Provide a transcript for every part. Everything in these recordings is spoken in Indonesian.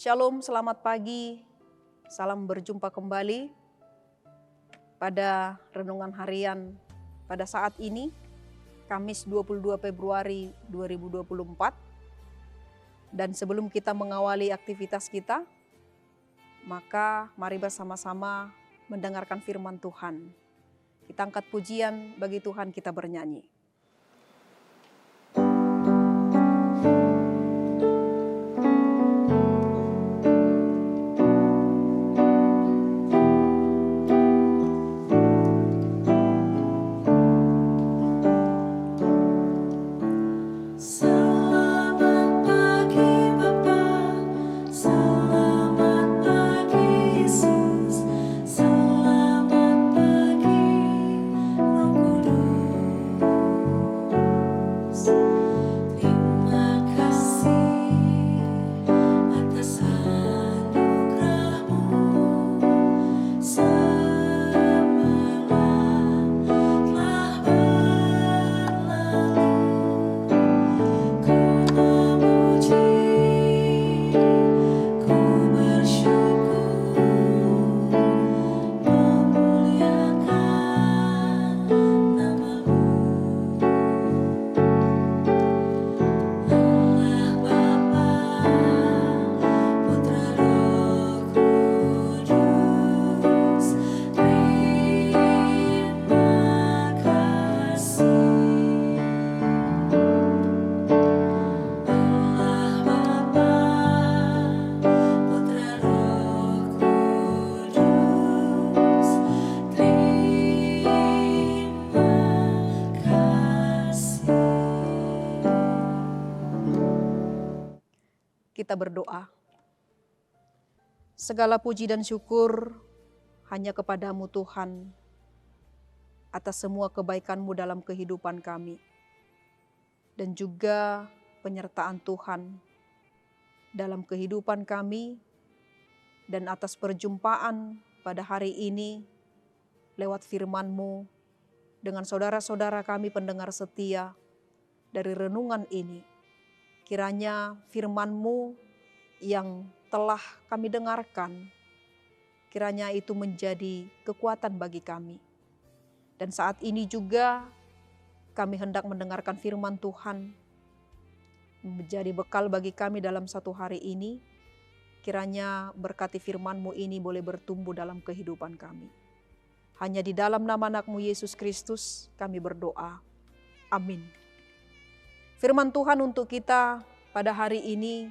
Shalom, selamat pagi. Salam berjumpa kembali pada renungan harian pada saat ini, Kamis 22 Februari 2024. Dan sebelum kita mengawali aktivitas kita, maka mari bersama-sama mendengarkan firman Tuhan. Kita angkat pujian bagi Tuhan, kita bernyanyi. Kita berdoa. Segala puji dan syukur hanya kepadamu Tuhan atas semua kebaikan-Mu dalam kehidupan kami. Dan juga penyertaan Tuhan dalam kehidupan kami dan atas perjumpaan pada hari ini lewat firman-Mu dengan saudara-saudara kami pendengar setia dari renungan ini. Kiranya firman-Mu yang telah kami dengarkan, kiranya itu menjadi kekuatan bagi kami. Dan saat ini juga kami hendak mendengarkan firman Tuhan, menjadi bekal bagi kami dalam satu hari ini. Kiranya berkati firman-Mu ini boleh bertumbuh dalam kehidupan kami. Hanya di dalam nama anak-Mu Yesus Kristus kami berdoa. Amin. Firman Tuhan untuk kita pada hari ini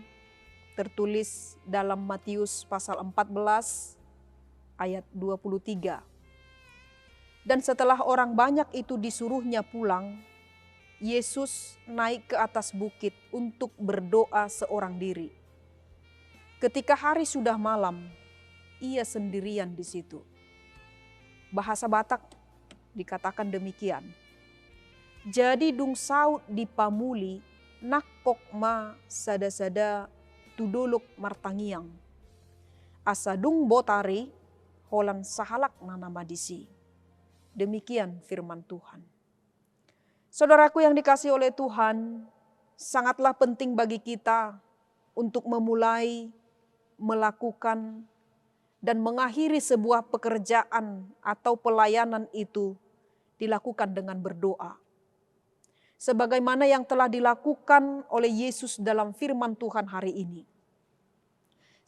tertulis dalam Matius pasal 14 ayat 23. Dan setelah orang banyak itu disuruhnya pulang, Yesus naik ke atas bukit untuk berdoa seorang diri. Ketika hari sudah malam, ia sendirian di situ. Bahasa Batak dikatakan demikian. Jadi dung saut di pamuli nakok ma sada-sada tuduluk martangiang. Asa dung botari holan sahalak nanama disi. Demikian firman Tuhan. Saudaraku yang dikasihi oleh Tuhan, sangatlah penting bagi kita untuk memulai, melakukan, dan mengakhiri sebuah pekerjaan atau pelayanan itu dilakukan dengan berdoa. Sebagaimana yang telah dilakukan oleh Yesus dalam firman Tuhan hari ini.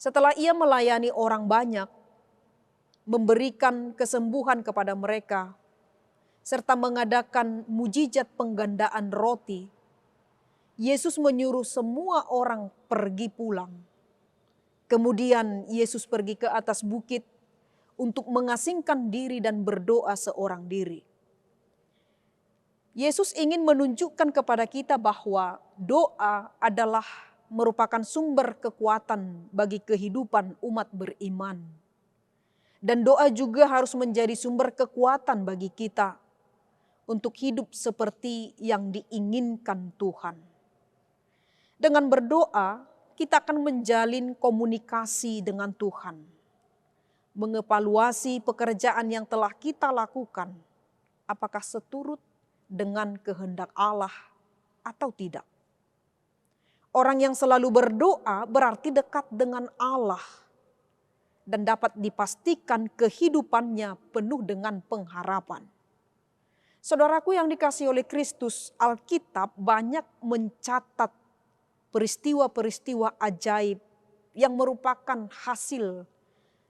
Setelah ia melayani orang banyak, memberikan kesembuhan kepada mereka, serta mengadakan mujizat penggandaan roti, Yesus menyuruh semua orang pergi pulang. Kemudian Yesus pergi ke atas bukit untuk mengasingkan diri dan berdoa seorang diri. Yesus ingin menunjukkan kepada kita bahwa doa adalah merupakan sumber kekuatan bagi kehidupan umat beriman. Dan doa juga harus menjadi sumber kekuatan bagi kita untuk hidup seperti yang diinginkan Tuhan. Dengan berdoa, kita akan menjalin komunikasi dengan Tuhan. Mengevaluasi pekerjaan yang telah kita lakukan, apakah seturut dengan kehendak Allah atau tidak. Orang yang selalu berdoa berarti dekat dengan Allah dan dapat dipastikan kehidupannya penuh dengan pengharapan. Saudaraku yang dikasihi oleh Kristus, Alkitab banyak mencatat peristiwa-peristiwa ajaib yang merupakan hasil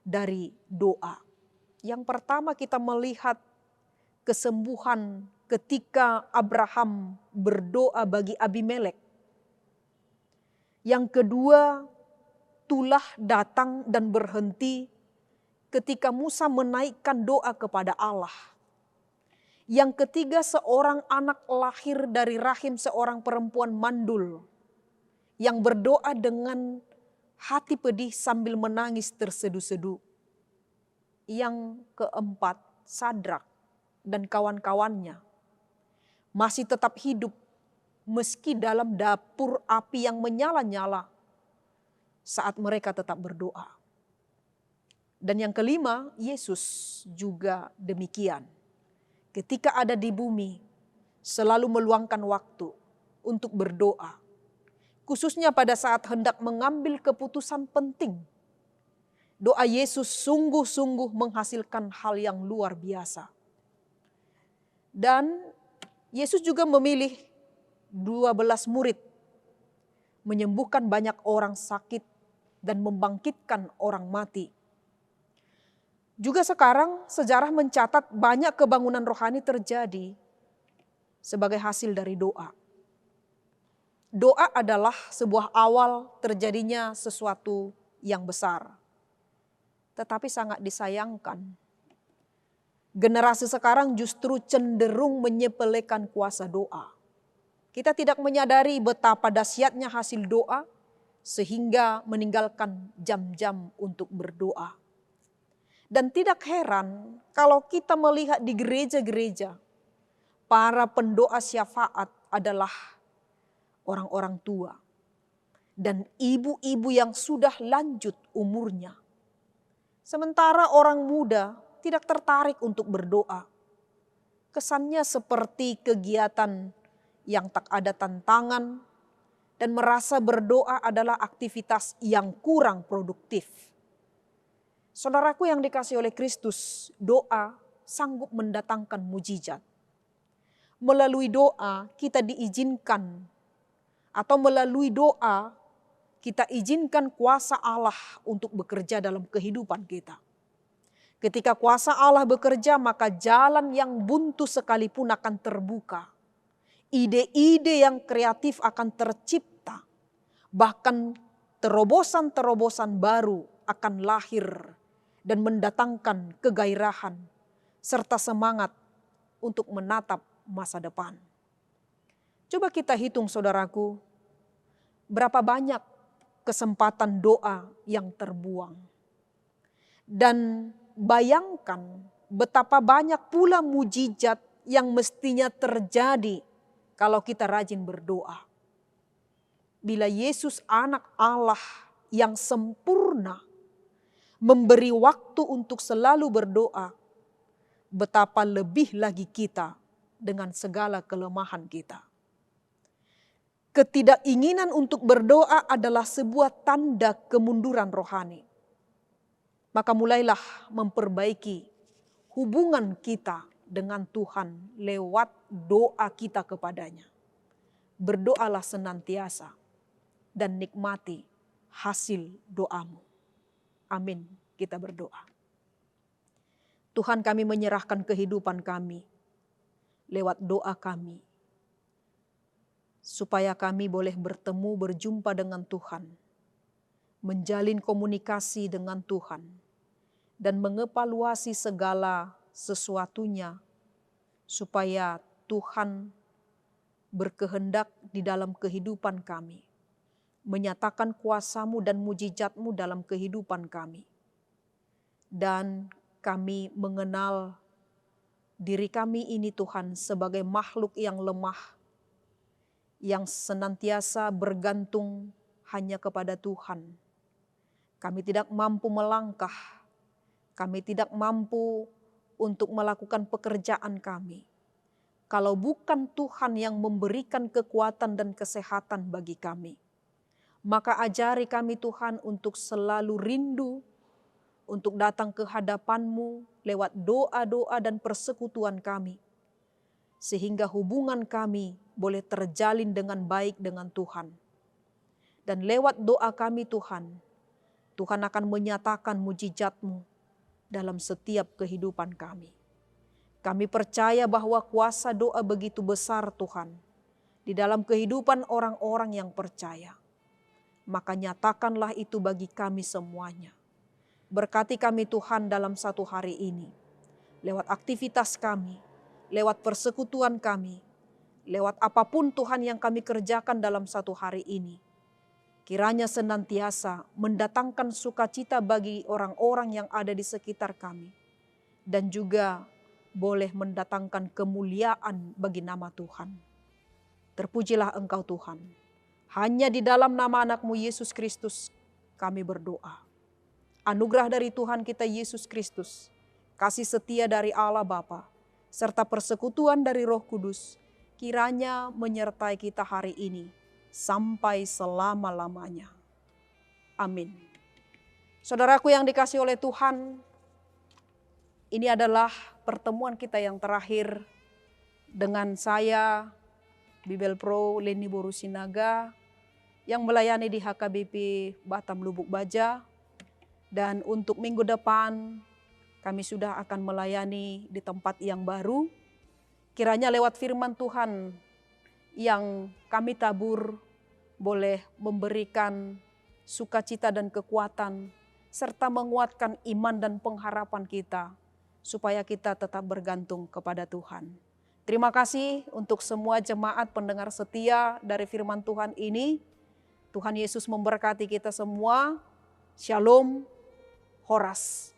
dari doa. Yang pertama kita melihat kesembuhan ketika Abraham berdoa bagi Abimelek. Yang kedua, tulah datang dan berhenti ketika Musa menaikkan doa kepada Allah. Yang ketiga, seorang anak lahir dari rahim seorang perempuan mandul yang berdoa dengan hati pedih sambil menangis terseduh-seduh. Yang keempat, Sadrak dan kawan-kawannya masih tetap hidup meski dalam dapur api yang menyala-nyala saat mereka tetap berdoa. Dan yang kelima, Yesus juga demikian. Ketika ada di bumi, selalu meluangkan waktu untuk berdoa. Khususnya pada saat hendak mengambil keputusan penting. Doa Yesus sungguh-sungguh menghasilkan hal yang luar biasa. Dan Yesus juga memilih 12 murid, menyembuhkan banyak orang sakit dan membangkitkan orang mati. Juga sekarang sejarah mencatat banyak kebangunan rohani terjadi sebagai hasil dari doa. Doa adalah sebuah awal terjadinya sesuatu yang besar. Tetapi sangat disayangkan, generasi sekarang justru cenderung menyepelekan kuasa doa. Kita tidak menyadari betapa dahsyatnya hasil doa sehingga meninggalkan jam-jam untuk berdoa. Dan tidak heran kalau kita melihat di gereja-gereja, para pendoa syafaat adalah orang-orang tua dan ibu-ibu yang sudah lanjut umurnya. Sementara orang muda tidak tertarik untuk berdoa. Kesannya seperti kegiatan yang tak ada tantangan dan merasa berdoa adalah aktivitas yang kurang produktif. Saudaraku yang dikasihi oleh Kristus, doa sanggup mendatangkan mujizat. Melalui doa kita diizinkan atau melalui doa kita izinkan kuasa Allah untuk bekerja dalam kehidupan kita. Ketika kuasa Allah bekerja, maka jalan yang buntu sekalipun akan terbuka. Ide-ide yang kreatif akan tercipta. Bahkan terobosan-terobosan baru akan lahir dan mendatangkan kegairahan serta semangat untuk menatap masa depan. Coba kita hitung saudaraku, berapa banyak kesempatan doa yang terbuang. Dan bayangkan betapa banyak pula mujizat yang mestinya terjadi kalau kita rajin berdoa. Bila Yesus anak Allah yang sempurna memberi waktu untuk selalu berdoa, betapa lebih lagi kita dengan segala kelemahan kita. Ketidakinginan untuk berdoa adalah sebuah tanda kemunduran rohani. Maka mulailah memperbaiki hubungan kita dengan Tuhan lewat doa kita kepadanya. Berdoalah senantiasa dan nikmati hasil doamu. Amin. Kita berdoa. Tuhan, kami menyerahkan kehidupan kami lewat doa kami. Supaya kami boleh bertemu, berjumpa dengan Tuhan. Menjalin komunikasi dengan Tuhan. Dan mengevaluasi segala sesuatunya. Supaya Tuhan berkehendak di dalam kehidupan kami. Menyatakan kuasa-Mu dan mujizat-Mu dalam kehidupan kami. Dan kami mengenal diri kami ini Tuhan sebagai makhluk yang lemah, yang senantiasa bergantung hanya kepada Tuhan. Kami tidak mampu melangkah, kami tidak mampu untuk melakukan pekerjaan kami. Kalau bukan Tuhan yang memberikan kekuatan dan kesehatan bagi kami. Maka ajari kami Tuhan untuk selalu rindu, untuk datang ke hadapan-Mu lewat doa-doa dan persekutuan kami. Sehingga hubungan kami boleh terjalin dengan baik dengan Tuhan. Dan lewat doa kami Tuhan, Tuhan akan menyatakan mujizat-Mu dalam setiap kehidupan kami. Kami percaya bahwa kuasa doa begitu besar Tuhan di dalam kehidupan orang-orang yang percaya. Maka nyatakanlah itu bagi kami semuanya. Berkati kami Tuhan dalam satu hari ini. Lewat aktivitas kami, lewat persekutuan kami, lewat apapun Tuhan yang kami kerjakan dalam satu hari ini. Kiranya senantiasa mendatangkan sukacita bagi orang-orang yang ada di sekitar kami. Dan juga boleh mendatangkan kemuliaan bagi nama Tuhan. Terpujilah Engkau Tuhan. Hanya di dalam nama anak-Mu Yesus Kristus kami berdoa. Anugerah dari Tuhan kita Yesus Kristus, kasih setia dari Allah Bapa, serta persekutuan dari Roh Kudus, kiranya menyertai kita hari ini sampai selama-lamanya. Amin. Saudaraku yang dikasihi oleh Tuhan, ini adalah pertemuan kita yang terakhir dengan saya, Bibel Pro Leni Borusinaga, yang melayani di HKBP Batam Lubuk Baja. Dan untuk minggu depan kami sudah akan melayani di tempat yang baru. Kiranya lewat firman Tuhan yang kami tabur boleh memberikan sukacita dan kekuatan, serta menguatkan iman dan pengharapan kita, supaya kita tetap bergantung kepada Tuhan. Terima kasih untuk semua jemaat pendengar setia dari firman Tuhan ini. Tuhan Yesus memberkati kita semua. Shalom, Horas.